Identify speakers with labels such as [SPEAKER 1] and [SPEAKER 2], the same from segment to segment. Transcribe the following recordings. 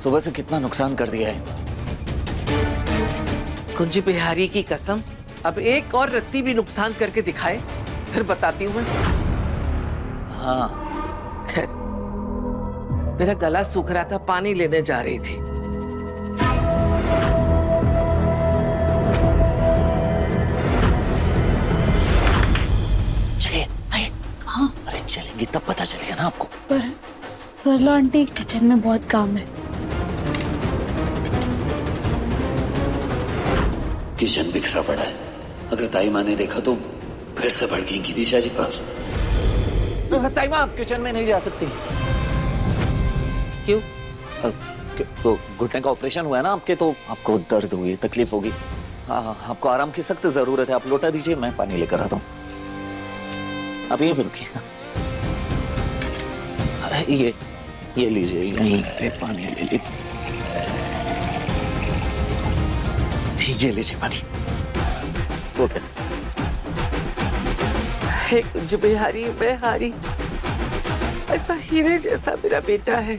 [SPEAKER 1] सुबह से कितना नुकसान कर दिया है।
[SPEAKER 2] कुंज बिहारी की कसम, अब एक और रत्ती भी नुकसान करके दिखाए, फिर बताती हूँ मैं।
[SPEAKER 1] हाँ
[SPEAKER 2] खैर, मेरा गला सूख रहा था, पानी लेने जा रही थी।
[SPEAKER 1] चलिए।
[SPEAKER 3] कहाँ?
[SPEAKER 1] अरे चलेंगी तब पता चलेगा ना आपको।
[SPEAKER 3] पर सरला आंटी, किचन में बहुत काम है।
[SPEAKER 1] किचन बिखरा पड़ा है, अगर ताई माँ ने देखा तो फिर से भड़केंगी दिशा जी पर। ताई माँ आप किचन में नहीं जा सकती।
[SPEAKER 2] क्यों?
[SPEAKER 1] तो घुटने का ऑपरेशन हुआ है ना आपके, तो आपको दर्द होगी, तकलीफ होगी। हाँ, आपको आराम की सख्त जरूरत है। आप लोटा दीजिए, मैं पानी लेकर आता हूँ। आप यहीं पे रुकिए। ये लीजिए, यहीं पे पानी ले लीजिए। ये लीजिए पानी। ओके।
[SPEAKER 2] हे कुंज बिहारी, मैं हारी। ऐसा हीरे जैसा मेरा बेटा है,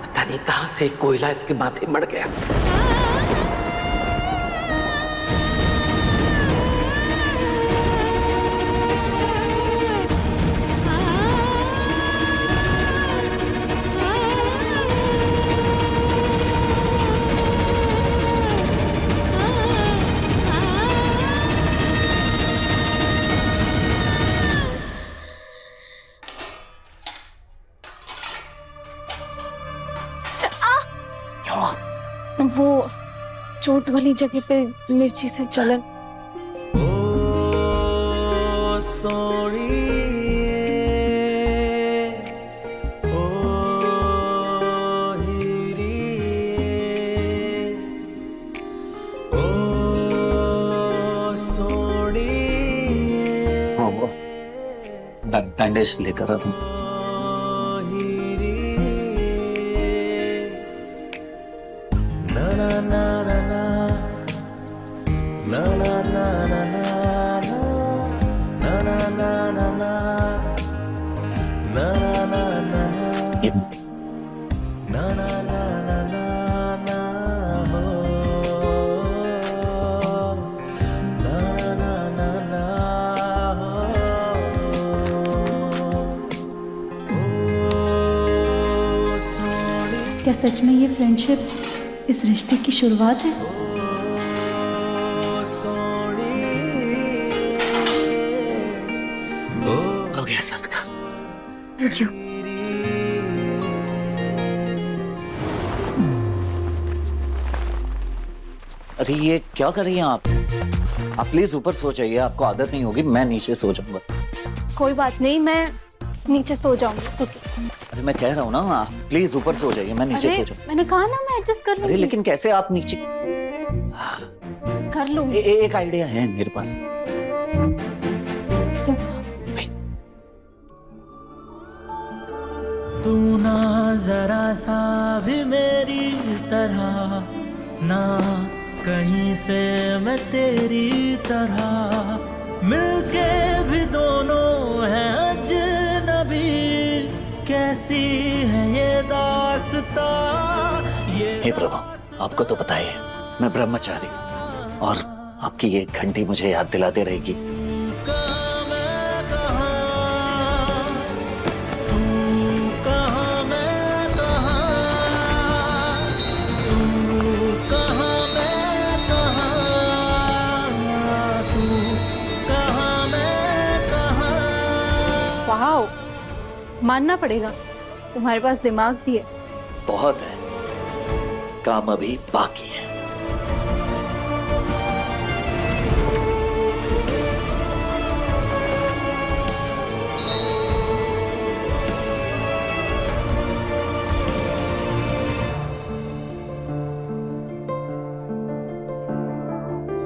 [SPEAKER 2] पता नहीं कहां से कोयला इसके माथे मड़ गया।
[SPEAKER 3] वो चोट वाली जगह पे मिर्ची से जलन।
[SPEAKER 1] बैंडेज लेकर आता हूँ।
[SPEAKER 4] क्या सच में ये फ्रेंडशिप इस रिश्ते की शुरुआत है?
[SPEAKER 1] हो गया सबका।
[SPEAKER 4] Thank you.
[SPEAKER 1] अरे ये क्या कर रही हैं आप प्लीज ऊपर सो जाइए, आपको आदत नहीं होगी। मैं नीचे सो जाऊंगा।
[SPEAKER 3] कोई बात नहीं, मैं नीचे सो जाऊंगी।
[SPEAKER 1] अरे मैं कह रहा हूँ ना, प्लीज ऊपर सो जाइए, मैं नीचे सो जाऊंगा।
[SPEAKER 3] मैंने कहा ना मैं एडजस्ट कर लूंगी।
[SPEAKER 1] अरे लेकिन कैसे आप नीचे?
[SPEAKER 3] कर लूंगी।
[SPEAKER 1] एक आइडिया है मेरे पास।
[SPEAKER 5] तू ना जरा सा भी मेरी तरह, ना कहीं से मैं तेरी तरह, मिलके भी दोनों हैं अजनबी। कैसी है ये दास्तां, ये
[SPEAKER 1] हे प्रभु, आपको तो पता है मैं ब्रह्मचारी हूँ और आपकी ये घंटी मुझे याद दिलाते रहेगी।
[SPEAKER 3] वाओ, मानना पड़ेगा, तुम्हारे पास दिमाग भी है।
[SPEAKER 1] बहुत है, काम अभी बाकी है।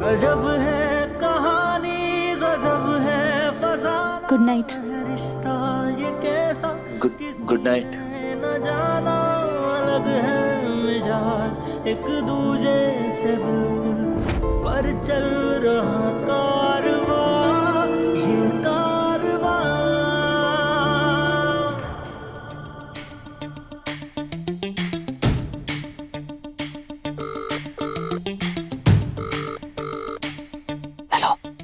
[SPEAKER 5] गजब है कहानी, गजब है फसाना।
[SPEAKER 4] Good night.
[SPEAKER 5] रिश्ता ये कैसा,
[SPEAKER 1] गुड नाइट।
[SPEAKER 5] न जाना, अलग है मिजाज एक दूजे से बिल्कुल, पर चल रहा कारवां, ये कारवां।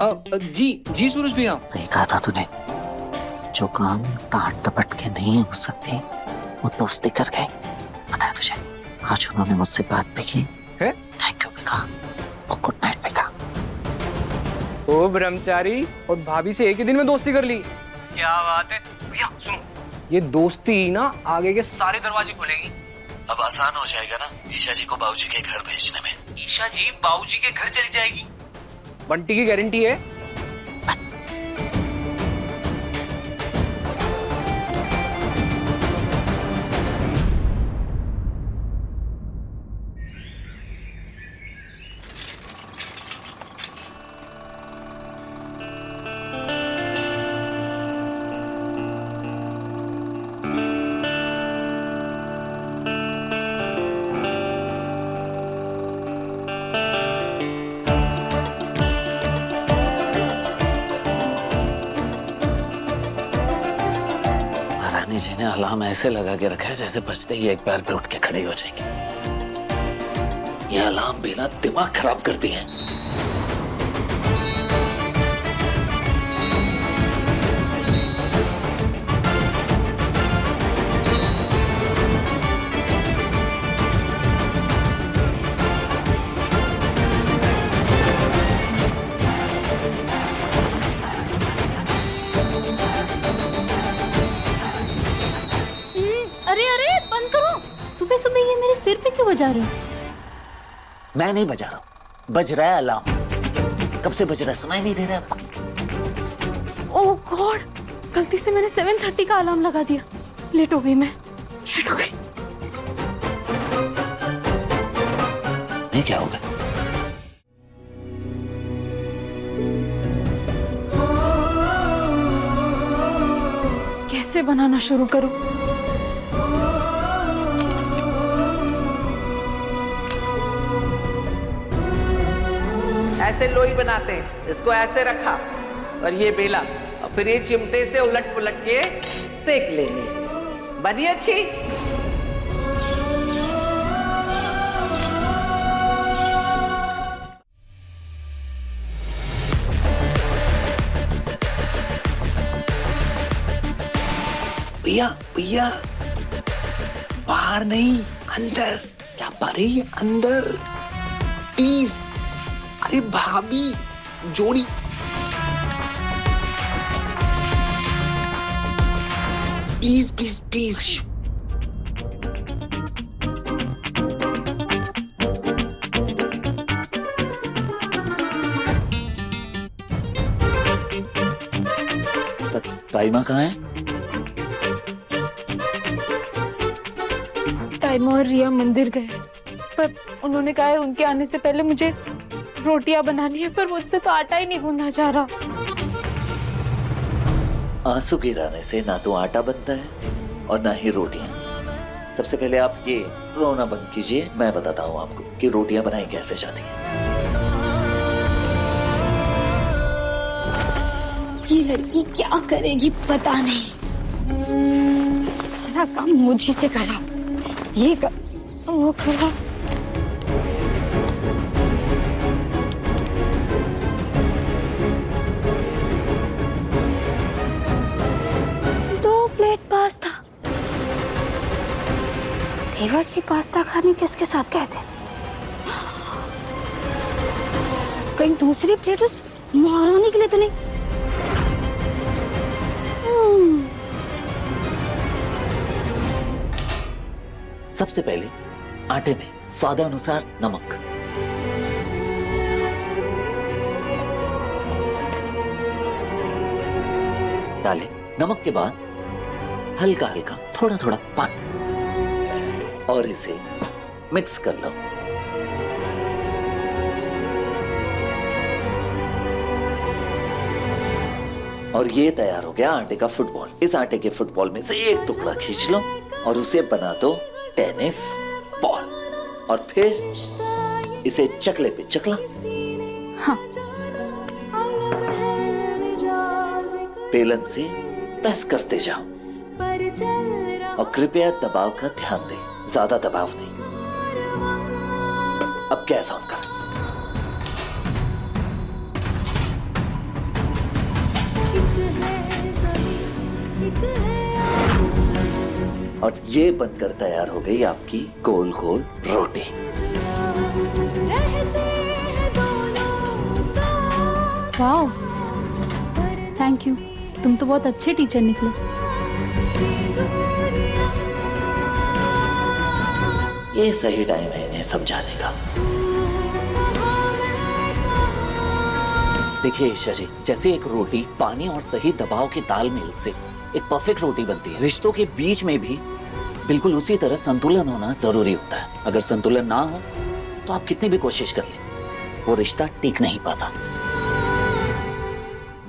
[SPEAKER 6] जी सूरज भैया।
[SPEAKER 1] सही कहा था तूने, जो काम ताट तपट के नहीं हो सकते वो दोस्ती कर गए। पता है तुझे, आज उन्होंने मुझसे बात भी की, थैंक यू भी कहा और गुड नाइट भी कहा।
[SPEAKER 6] ओ ब्रह्मचारी, और भाभी से एक ही दिन में दोस्ती कर ली, क्या बात है। भैया सुनो, ये दोस्ती ना आगे के सारे दरवाजे खोलेगी।
[SPEAKER 1] अब आसान हो जाएगा ना ईशा जी को बाबूजी के घर भेजने में।
[SPEAKER 6] ईशा जी बाबूजी के घर चली जाएगी, बंटी की गारंटी है।
[SPEAKER 1] रानी जी ने अलार्म ऐसे लगा के रखा है जैसे बजते ही एक पैर पे उठ के खड़ी हो जाएगी। ये अलार्म भी ना दिमाग खराब करती है।
[SPEAKER 3] अरे अरे बंद करो, सुबह सुबह ये मेरे सिर पे क्यों बजा रहे हो?
[SPEAKER 1] मैं नहीं बजा रहा हूँ, बज रहा है अलार्म। कब से बज रहा है, सुनाई नहीं दे रहा है आपको?
[SPEAKER 3] ओह गॉड, गलती से मैंने 7:30 का अलार्म लगा दिया। लेट हो गई मैं, लेट हो गई।
[SPEAKER 1] नहीं, क्या होगा?
[SPEAKER 3] कैसे बनाना शुरू करूं?
[SPEAKER 2] ऐसे लोई बनाते हैं, इसको ऐसे रखा और ये बेला और फिर ये चिमटे से उलट पुलट के सेक लेंगे। बनी अच्छी?
[SPEAKER 7] भैया भैया, बाहर नहीं अंदर। क्या परे अंदर प्लीज। अरे भाभी जोड़ी। Please please please.
[SPEAKER 1] ताई माँ कहाँ है?
[SPEAKER 3] ताइमा और रिया मंदिर गए, पर उन्होंने कहा है उनके आने से पहले मुझे रोटियां बनानी है, पर मुझसे तो आटा ही नहीं गूंदा जा रहा।
[SPEAKER 1] आंसू गिराने से ना तो आटा बनता है और ना ही रोटियां। सबसे पहले आप ये रोना बंद कीजिए, मैं बताता हूँ आपको कि रोटियां बनाई कैसे जाती हैं।
[SPEAKER 4] ये लड़की क्या करेगी पता नहीं, सारा काम मुझी से करा, ये कर वो करा। पास्ता, देवर जी पास्ता खाने किसके साथ गए थे? कहीं दूसरी प्लेट उस महारानी के लिए तो नहीं?
[SPEAKER 1] सबसे पहले आटे में स्वादानुसार नमक, डालें। नमक के बाद हल्का हल्का थोड़ा थोड़ा पानी और इसे मिक्स कर लो। और ये तैयार हो गया आटे का फुटबॉल। इस आटे के फुटबॉल में से एक टुकड़ा खींच लो और उसे बना दो टेनिस बॉल, और फिर इसे चकले पे चकला।
[SPEAKER 4] हाँ।
[SPEAKER 1] बेलन से प्रेस करते जाओ और कृपया दबाव का ध्यान दें, ज्यादा दबाव नहीं। अब गैस ऑन कर।
[SPEAKER 7] और ये बनकर तैयार हो गई आपकी गोल गोल रोटी।
[SPEAKER 3] वाओ, थैंक यू, तुम तो बहुत अच्छे टीचर निकले।
[SPEAKER 7] ये सही टाइम है इन्हें समझाने का। देखिए ईशा जी, जैसे एक रोटी पानी और सही दबाव के तालमेल से एक परफेक्ट रोटी बनती है, रिश्तों के बीच में भी बिल्कुल उसी तरह संतुलन होना जरूरी होता है। अगर संतुलन ना हो तो आप कितनी भी कोशिश कर लें, वो रिश्ता टिक नहीं पाता।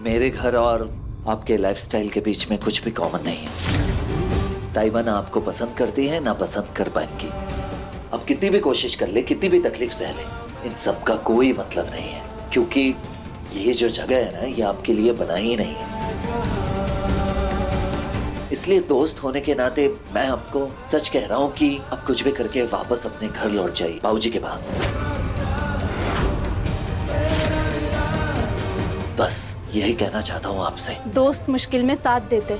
[SPEAKER 7] मेरे घर और आपके लाइफस्टाइल के बीच में कुछ भी कॉमन नहीं है। ताइबा ना आपको पसंद करती है ना पसंद कर पाएंगी। आप कितनी भी कोशिश कर ले, कितनी भी तकलीफ सह ले, इन सब का कोई मतलब नहीं है, क्योंकि ये जो जगह है ना, ये आपके लिए बना ही नहीं है। इसलिए दोस्त होने के नाते मैं आपको सच कह रहा हूं कि आप कुछ भी करके वापस अपने घर लौट जाइए, बाबूजी के पास। बस यही कहना चाहता हूं आपसे।
[SPEAKER 3] दोस्त मुश्किल में साथ देते,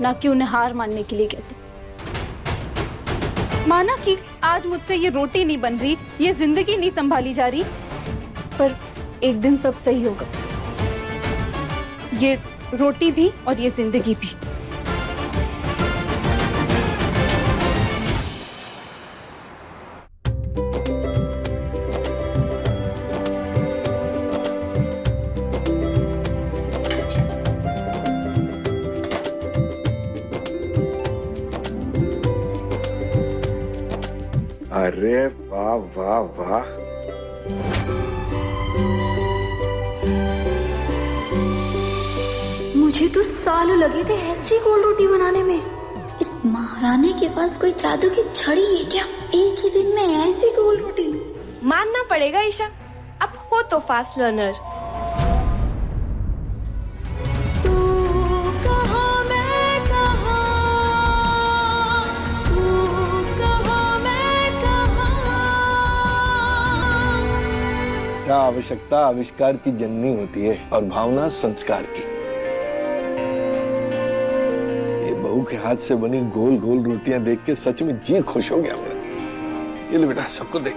[SPEAKER 3] ना कि उन्हें हार मानने के लिए कहते। माना कि आज मुझसे ये रोटी नहीं बन रही, ये जिंदगी नहीं संभाली जा रही, पर एक दिन सब सही होगा। ये रोटी भी और ये जिंदगी भी।
[SPEAKER 8] अरे वाह वाह वाह,
[SPEAKER 4] मुझे तो सालों लगे थे ऐसी गोल रोटी बनाने में। इस महारानी के पास कोई जादू की छड़ी है क्या? एक ही दिन में ऐसी गोल रोटी।
[SPEAKER 9] मानना पड़ेगा ईशा, अब हो तो फास्ट लर्नर।
[SPEAKER 8] क्या आवश्यकता आविष्कार की जननी होती है और भावना संस्कार की। ये बहू के हाथ से बनी गोल गोल रोटियां देख के सच में जी खुश हो गया मेरा। ये ले बेटा, सबको दे।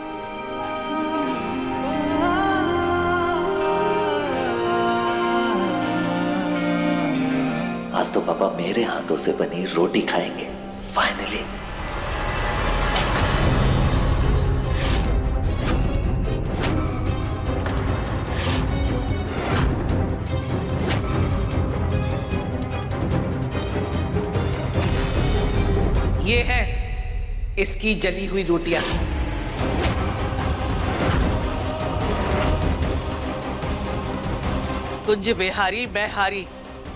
[SPEAKER 7] आज तो पापा मेरे हाथों से बनी रोटी खाएंगे फाइनली।
[SPEAKER 2] ये है इसकी जली हुई रोटियां। कुंज बेहारी मैं हारी,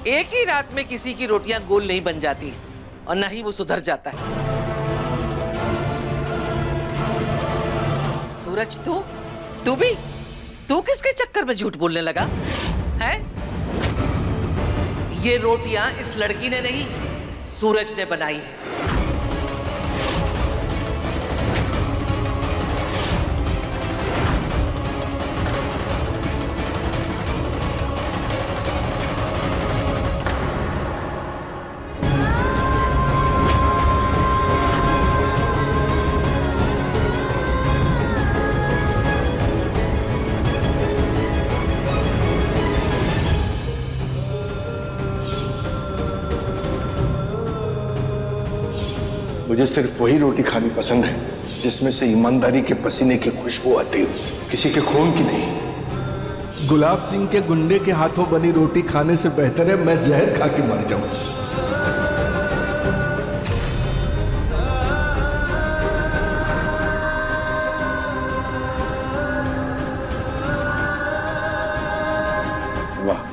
[SPEAKER 2] एक ही रात में किसी की रोटियां गोल नहीं बन जाती और ना ही वो सुधर जाता है। सूरज तू भी किसके चक्कर में झूठ बोलने लगा है? ये रोटियां इस लड़की ने नहीं, सूरज ने बनाई है।
[SPEAKER 8] मुझे सिर्फ वही रोटी खानी पसंद है जिसमें से ईमानदारी के पसीने की खुशबू आती हो, किसी के खून की नहीं।
[SPEAKER 10] गुलाब सिंह के गुंडे के हाथों बनी रोटी खाने से बेहतर है मैं जहर खा के मर जाऊं।
[SPEAKER 8] वाह,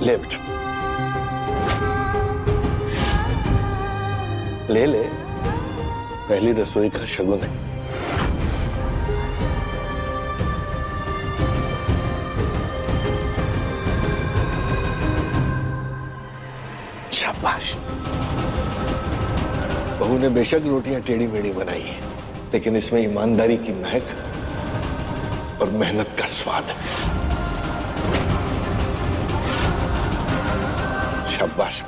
[SPEAKER 8] ले बेटा, ले ले, पहली रसोई का शगुन है। शाबाश। बहू ने बेशक रोटियां टेढ़ी मेढ़ी बनाई है, लेकिन इसमें ईमानदारी की महक और मेहनत का स्वाद है। शाबाश।